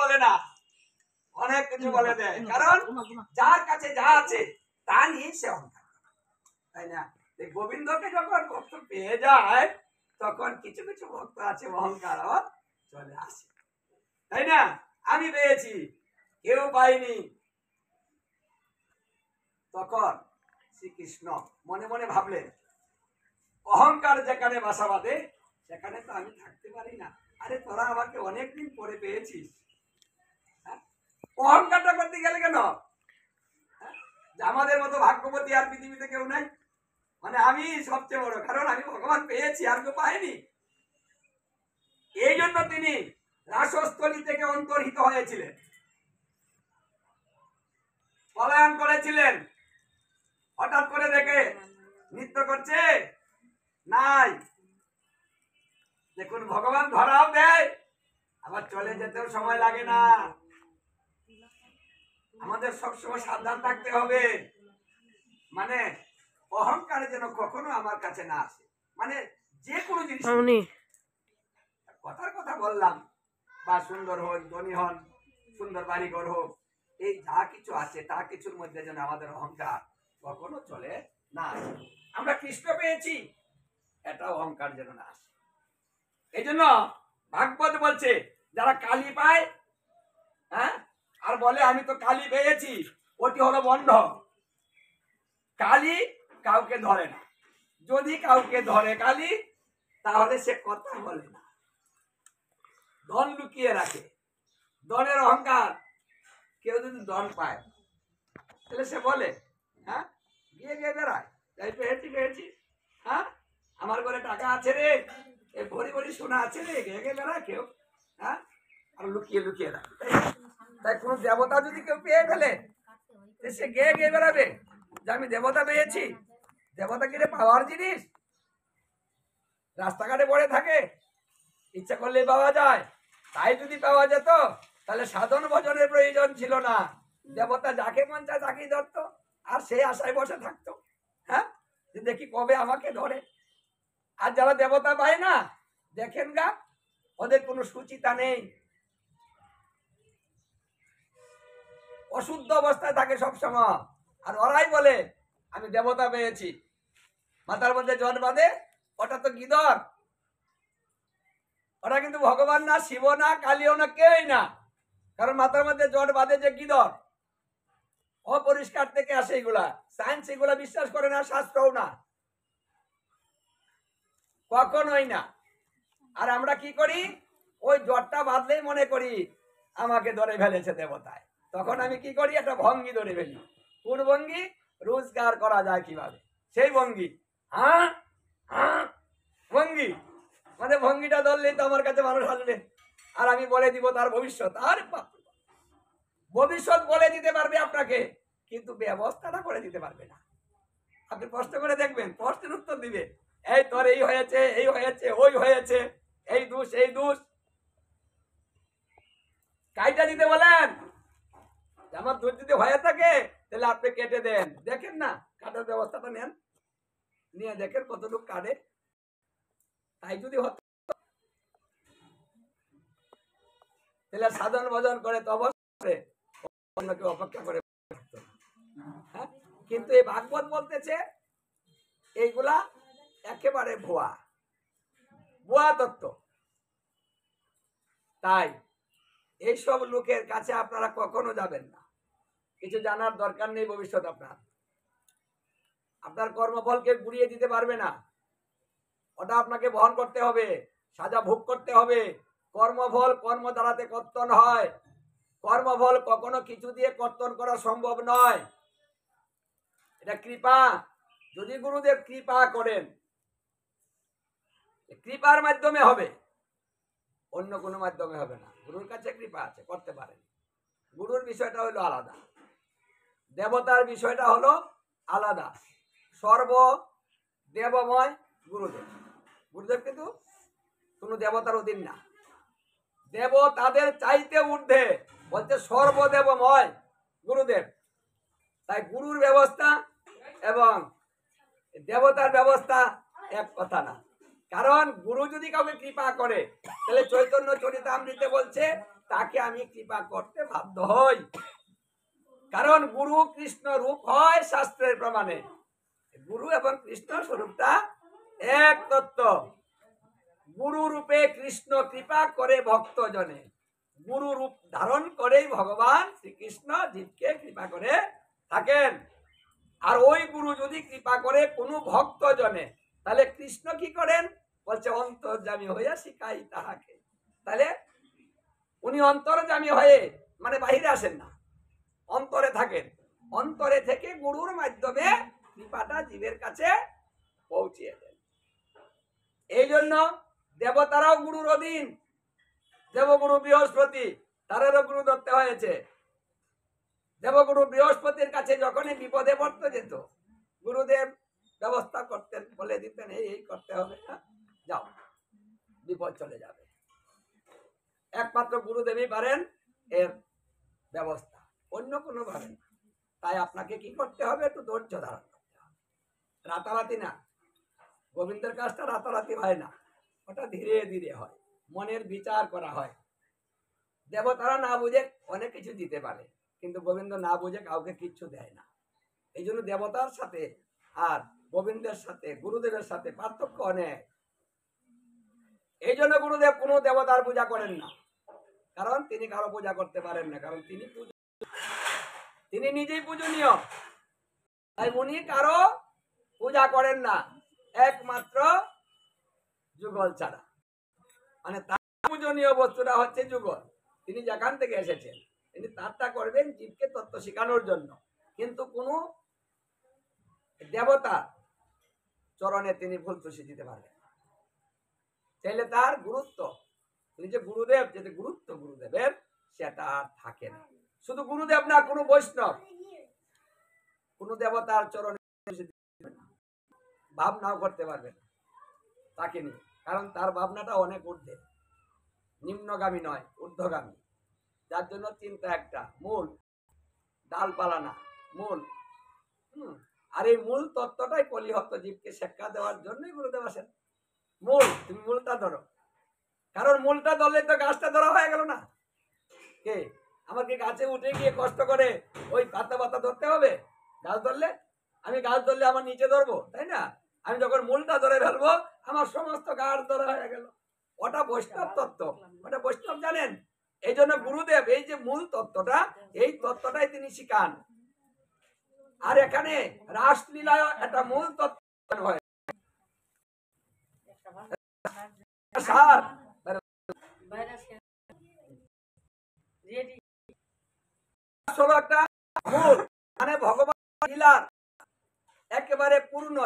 বলে না, অনেক কিছু বলে দেয়। কারণ যার কাছে যা আছে তা নিয়ে সে অহংকার, তাই না? গোবিন্দকে যখন ভক্ত পেয়ে যায় তখন কিছু কিছু ভক্ত আছে অহংকার চলে আসে, তাই না? আমি পেয়েছি, কেউ পাইনি। তখন শ্রীকৃষ্ণ মনে মনে ভাবলেন, অহংকার যেখানে বাসা বাঁধে সেখানে তো আমি থাকতে পারি না। আরে তোরা আমাকে অনেকদিন পরে পেয়েছিস, অহংকারটা করতে গেলে কেন? যে আমাদের মতো ভাগ্যবতী আর পৃথিবীতে কেউ নাই, মানে আমি সবচেয়ে বড়, কারণ আমি ভগবান পেয়েছি আর কেউ পায়নি। এই জন্য তিনি রাসস্থলী থেকে অন্তর্হিত হয়েছিলেন, পলায়ন করেছিলেন। হঠাৎ করে দেখে নৃত্য করছে নাই, দেখুন ভগবান ধরাও দেয়, আবার চলে যেতেও সময় লাগে না। আমাদের সবসময় সাবধান থাকতে হবে, মানে অহংকার যেন কখনো আমার কাছে না আসে। মানে যে কোনো জিনিস, কথার কথা বললাম, বা সুন্দর হন, ধনী হন, সুন্দর বাড়িঘর হোক, এই যা কিছু আছে তা কিছুর মধ্যে যেন আমাদের অহংকার কখনো চলে না আসে। আমরা কৃষ্ণ পেয়েছি, এটা অহংকার যেন না আসে। এই জন্য ভাগবত বলছে, যারা কালি পায়, হ্যাঁ, আর বলে আমি তো কালি পেয়েছি, ওটি হলো বন্ধ। কালি কাউকে ধরে না, যদি কাউকে ধরে কালি তাহলে সে কথা বলে না, ধন লুকিয়ে রাখে। ধনের অহংকার, কেউ যদি ধন পায় তাহলে সে বলে, হ্যাঁ, গিয়ে গিয়ে বেড়ায়, যাই পেয়েছি পেয়েছি, হ্যাঁ, আমার ঘরে টাকা আছে রে, এই ভরি ভরি সোনা আছে রে, গিয়ে গিয়ে বেড়ায় কেউ, হ্যাঁ, আর লুকিয়ে লুকিয়ে রাখে। তাই কোনো দেবতা যদি কেউ পেয়ে ফেলে সে গিয়ে গিয়ে বেড়াবে যে আমি দেবতা পেয়েছি। দেবতা কি রে পাওয়ার জিনিস? রাস্তাঘাটে পড়ে থাকে, ইচ্ছা করলে পাওয়া যায়। তাই যদি পাওয়া যেত তাহলে সাধন ভজনের প্রয়োজন ছিল না, দেবতা যাকে মন চায় তাকেই ধরতো, আর সেই আশায় বসে থাকতো, হ্যাঁ, দেখি কবে আমাকে ধরে। আর যারা দেবতা পায় না, দেখেন গা, ওদের কোনো সুচিতা নেই, অশুদ্ধ অবস্থায় থাকে সবসময়। আর ওরাই বলে আমি দেবতা পেয়েছি, মাথার মধ্যে জট বাঁধে, ওটা তো গিদর। ওরা কিন্তু ভগবান না, শিব না, কালীও না, কেউই না, কারণ মাথার মধ্যে জট বাঁধে যে গিদর, অপরিষ্কার থেকে আসে। এগুলা সায়েন্স এগুলা বিশ্বাস করে না, শাস্ত্রও না, কখনোই না। আর আমরা কি করি, ওই জটটা বাঁধলেই মনে করি আমাকে ধরে ফেলেছে দেবতায়। তখন আমি কি করি, একটা ভঙ্গি ধরে ফেলি। কোন ভঙ্গি? রোজগার করা যায় কিভাবে, সেই ভঙ্গি। হ্যাঁ হ্যাঁ ভঙ্গি, মানে ভঙ্গিটা ধরলেই তো আমার কাছে মানুষ আসবে, আর আমি বলে দিব তার ভবিষ্যৎ। আর ভবিষ্যৎ বলে দিতে পারবে আপনাকে, কিন্তু ব্যবস্থাটা করে দিতে পারবে না। আপনি প্রশ্ন করে দেখবেন, প্রশ্নের উত্তর দিবে, এই তোর এই হয়েছে, এই হয়েছে, ওই হয়েছে, এই দোষ, এই দোষ। কাইটা দিতে বলেন, আমার দোষ যদি হয়ে থাকে তাহলে আপনি কেটে দেন। দেখেন না, কাটার ব্যবস্থাটা নেন, নিয়ে দেখেন কতটুকু কাটে। তাই যদি হতো তাহলে সাধন ভজন করে তো অবশ্যই অন্যকে অপেক্ষা করে। হ্যাঁ, কিন্তু এই ভাগবত বলতেছে এইগুলা একেবারে ভুয়া, ভুয়া তত্ত্ব। তাই এইসব লোকের কাছে আপনারা কখনো যাবেন না, কিছু জানার দরকার নেই। ভবিষ্যৎ আপনার কর্মফলকে ঘুরিয়ে দিতে পারবে না, ওটা আপনাকে বহন করতে হবে, সাজা ভোগ করতে হবে। কর্মফল কর্ম দ্বারাতে কর্তন হয়, কর্মফল কখনো কিছু দিয়ে কর্তন করা সম্ভব নয়। এটা কৃপা, যদি গুরুদেব কৃপা করেন, কৃপার মাধ্যমে হবে, অন্য কোনো মাধ্যমে হবে না। গুরুর কাছে কৃপা আছে, করতে পারেন। গুরুর বিষয়টা হলো আলাদা, দেবতার বিষয়টা হলো আলাদা। সর্ব দেবময় গুরুদেব, গুরুদেব কিন্তু কোনো দেবতার অধীন না, দেব তাদের চাইতে ঊর্ধ্বে, বলছে সর্বদেবময় গুরুদেব। তাই গুরুর ব্যবস্থা এবং দেবতার ব্যবস্থা এক কথা না। কারণ গুরু যদি কাউকে কৃপা করে, তাহলে চৈতন্য চরিতামৃতে বলছে তাকে আমি কৃপা করতে বাধ্য হই। কারণ গুরু কৃষ্ণ রূপ হয় শাস্ত্রের প্রমাণে। গুরু এবং কৃষ্ণ স্বরূপটা এক তত্ত্ব। গুরু রূপে কৃষ্ণ কৃপা করে ভক্ত জনে। গুরু রূপ ধারণ করেই ভগবান শ্রীকৃষ্ণ জীবকে কৃপা করে থাকেন। আর ওই গুরু যদি কৃপা করে কোনো ভক্ত জনে, তাহলে কৃষ্ণ কি করেন? বলছে অন্তর্যামী হইয়া শিখাই তাহাকে। তাহলে উনি অন্তর্যামী হয়ে মানে বাহিরে আসেন না, অন্তরে থাকেন। অন্তরে থেকে গুরুর মাধ্যমে কৃপাটা জীবের কাছে পৌঁছিয়ে দেন। এই জন্য দেবতারাও গুরুর অধীন। দেবগুরু বৃহস্পতি, তাদেরও গুরু ধরতে হয়েছে। দেবগুরু বৃহস্পতির কাছে যখনই বিপদে পড়তে যেত, গুরুদেব ব্যবস্থা করতেন, বলে দিতেন এই করতে হবে, যাও, বিপদ চলে যাবে। একমাত্র গুরুদেবই পারেন এর ব্যবস্থা, অন্য কোনো ভাবে না। তাই আপনাকে কি করতে হবে? একটু ধৈর্য ধারণ করতে হবে। রাতারাতি না, গোবিন্দের কাজটা রাতারাতি হয় না, ওটা ধীরে ধীরে হয়, মনের বিচার করা হয়। দেবতারা না বুঝে অনেক কিছু দিতে পারে, কিন্তু গোবিন্দ না বুঝে কাউকে কিচ্ছু দেয় না। এই জন্য দেবতার সাথে আর গোবিন্দের সাথে, গুরুদেবের সাথে পার্থক্য অনেক। এই জন্য গুরুদেব কোনো দেবতার পূজা করেন না, কারণ তিনি কারো পূজা করতে পারেন না, কারণ তিনি নিজেই পূজনীয়। তাই উনি কারো পূজা করেন না, একমাত্র যুগল ছাড়া। মানে তার পূজনীয় বস্তুটা হচ্ছে যুগল। তিনি যেখান থেকে এসেছেন তিনি তারটা করবেন জীবকে তত্ত্ব শেখানোর জন্য, কিন্তু কোন দেবতা চরণে তিনি ভুল ত্রুটি দিতে পারবেন না। তাহলে তার গুরুত্ব, তিনি যে গুরুদেব, যে গুরুত্ব গুরুদেবের সেটা আর থাকে না। শুধু গুরুদেব না, কোনো বৈষ্ণব কোন দেবতার চরণে ভাবনাও করতে পারবে না তাকে নিয়ে, কারণ তার ভাবনাটা অনেক ঊর্ধ্বে, নিম্নগামী নয়, ঊর্ধ্বগামী। যার জন্য চিন্তা একটা, মূল, ডালপালা না, মূল। আর এই মূল তত্ত্বটাই কলিহত জীবকে শিক্ষা দেওয়ার জন্যই গুরুদেব আসেন। মূল, তুমি মূলটা ধরো, কারণ মূলটা ধরলে তো গাছটা ধরা হয়ে গেল না। কে আমাকে গাছে উঠে গিয়ে কষ্ট করে ওই পাতা পাতা ধরতে হবে? গাছ ধরলে, আমি গাছ ধরলে আমার নিচে ধরবো, তাই না? আমি যখন মূলটা ধরে ফেলবো আমার সমস্ত গাছ ধরা হয়ে গেল। ওটা বৈষ্ণব তত্ত্ব, ওটা বৈষ্ণব জানেন। এই জন্য গুরুদেব এই যে মূল তত্ত্বটা, এই তত্ত্বটাই তিনি শিখান। আর এখানে রাসলীলায় একটা মূল তত্ত্ব হয়, সার হলো একটা মূল, মানে ভগবান লীলার একেবারে পূর্ণ,